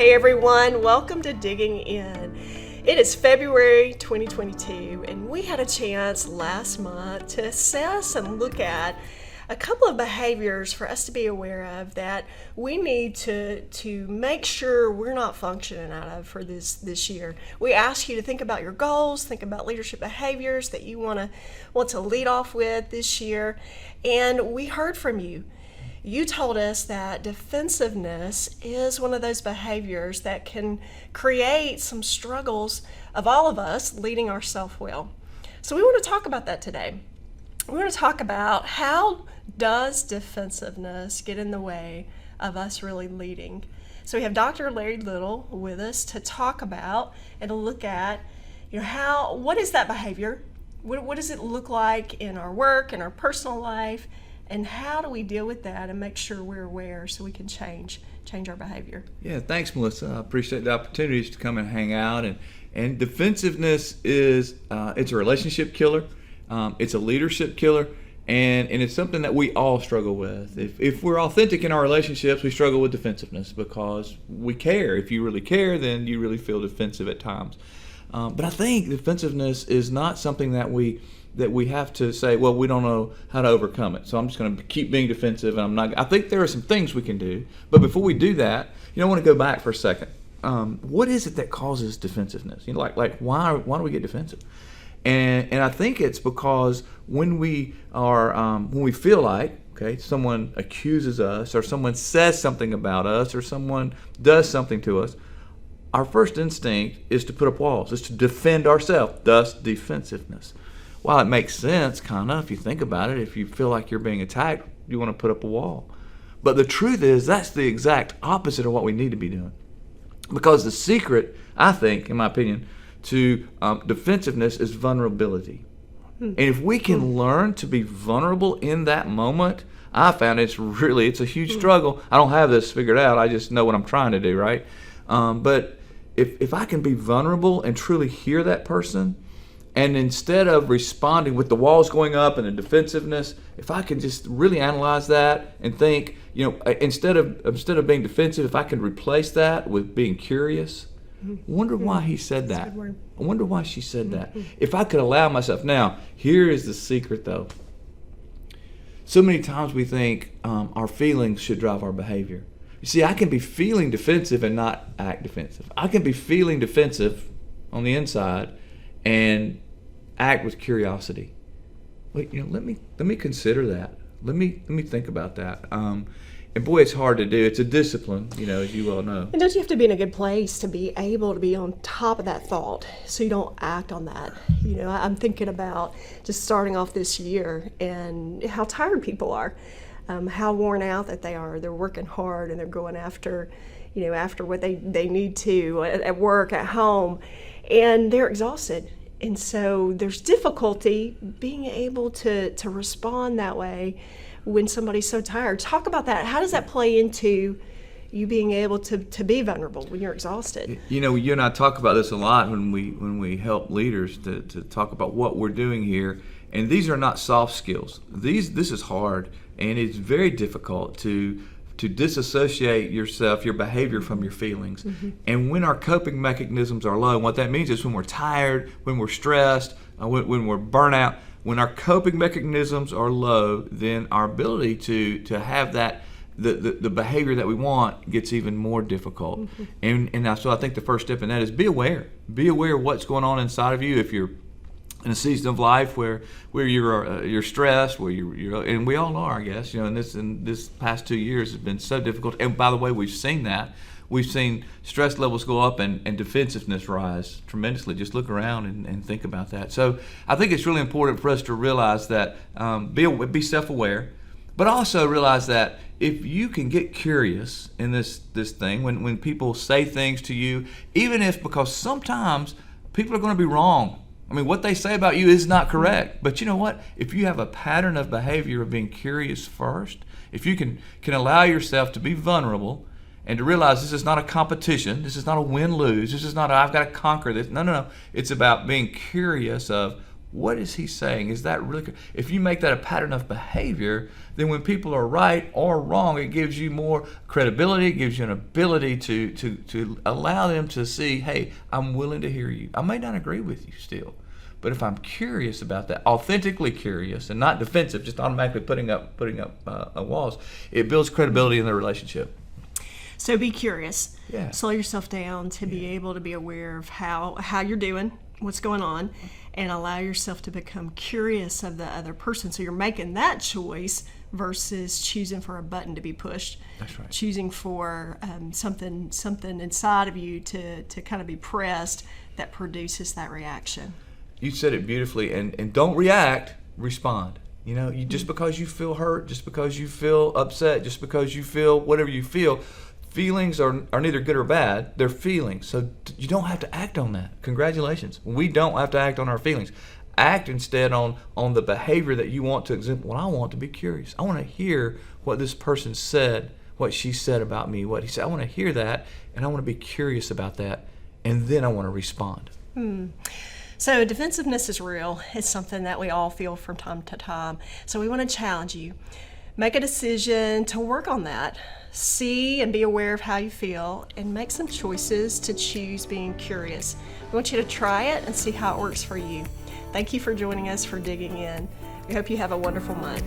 Hey everyone, welcome to Digging In. It is February 2022 and we had a chance last month to assess and look at a couple of behaviors for us to be aware of that we need to make sure we're not functioning out of for this year. We ask you to think about your goals, think about leadership behaviors that you want to lead off with this year, and we heard from you. You told us that defensiveness is one of those behaviors that can create some struggles of all of us leading ourselves well. So we want to talk about that today. We want to talk about how does defensiveness get in the way of us really leading. So we have Dr. Larry Little with us to talk about and to look at, what is that behavior? What does it look like in our work, in our personal life? And how do we deal with that and make sure we're aware so we can change our behavior? Yeah, thanks, Melissa. I appreciate the opportunities to come and hang out. And defensiveness is it's a relationship killer. It's a leadership killer. And it's something that we all struggle with. If we're authentic in our relationships, we struggle with defensiveness because we care. If you really care, then you really feel defensive at times. But I think defensiveness is not something that we have to say, well, we don't know how to overcome it, so I'm just going to keep being defensive, and I think there are some things we can do. But before we do that, I want to go back for a second. What is it that causes defensiveness? Like why do we get defensive? And I think it's because when we feel like, someone accuses us, or someone says something about us, or someone does something to us, our first instinct is to put up walls, is to defend ourselves, thus defensiveness. While it makes sense, kind of, if you think about it, if you feel like you're being attacked, you want to put up a wall. But the truth is, that's the exact opposite of what we need to be doing. Because the secret, I think, in my opinion, to defensiveness is vulnerability. And if we can learn to be vulnerable in that moment, I found it's a huge struggle. I don't have this figured out. I just know what I'm trying to do, right? But if I can be vulnerable and truly hear that person, and instead of responding with the walls going up and the defensiveness, if I can just really analyze that and think, instead of being defensive, if I can replace that with being curious, wonder why he said that. I wonder why she said that. If I could allow myself. Now, here is the secret though. So many times we think our feelings should drive our behavior. You see, I can be feeling defensive and not act defensive. I can be feeling defensive on the inside and act with curiosity. Wait, let me consider that. Let me think about that. And boy, it's hard to do. It's a discipline, as you well know. And don't you have to be in a good place to be able to be on top of that thought so you don't act on that? I'm thinking about just starting off this year and how tired people are, how worn out that they are. They're working hard and they're going after what they need to at work, at home, and they're exhausted. And so there's difficulty being able to respond that way when somebody's so tired. Talk about that. How does that play into you being able to be vulnerable when you're exhausted? You and I talk about this a lot when we help leaders to talk about what we're doing here. And these are not soft skills. This is hard, and it's very difficult to disassociate yourself, your behavior from your feelings. And when our coping mechanisms are low, and what that means is when we're tired, when we're stressed, when we're burnt out, when our coping mechanisms are low, then our ability to have that the behavior that we want gets even more difficult. And so I think the first step in that is be aware. Be aware of what's going on inside of you. If you're in a season of life where you're stressed, where you're and we all are, I guess. In this past 2 years has been so difficult. And by the way, we've seen that. We've seen stress levels go up and defensiveness rise tremendously. Just look around and think about that. So I think it's really important for us to realize that be self-aware, but also realize that if you can get curious in this thing, when people say things to you, even if, because sometimes people are going to be wrong. I mean, what they say about you is not correct. But you know what? If you have a pattern of behavior of being curious first, if you can allow yourself to be vulnerable and to realize this is not a competition, this is not a win-lose, this is not I've got to conquer this. No. It's about being curious of what is he saying? Is that really good? If you make that a pattern of behavior, then when people are right or wrong, it gives you more credibility. It gives you an ability to allow them to see, hey, I'm willing to hear you. I may not agree with you still, but if I'm curious about that, authentically curious and not defensive, just automatically putting up walls, it builds credibility in the relationship. So be curious. Yeah. Slow yourself down to be able to be aware of how you're doing, what's going on, and allow yourself to become curious of the other person. So you're making that choice versus choosing for a button to be pushed. That's right. Choosing for something inside of you to kind of be pressed that produces that reaction. You said it beautifully, and don't react, respond. You know, just because you feel hurt, just because you feel upset, just because you feel whatever you feel, feelings are neither good or bad. They're feelings. So you don't have to act on that. Congratulations. We don't have to act on our feelings. Act instead on the behavior that you want to exhibit. Well, I want to be curious. I want to hear what this person said, what she said about me, what he said. I want to hear that, and I want to be curious about that, and then I want to respond. So defensiveness is real. It's something that we all feel from time to time. So we want to challenge you. Make a decision to work on that. See and be aware of how you feel and make some choices to choose being curious. We want you to try it and see how it works for you. Thank you for joining us for Digging In. We hope you have a wonderful month.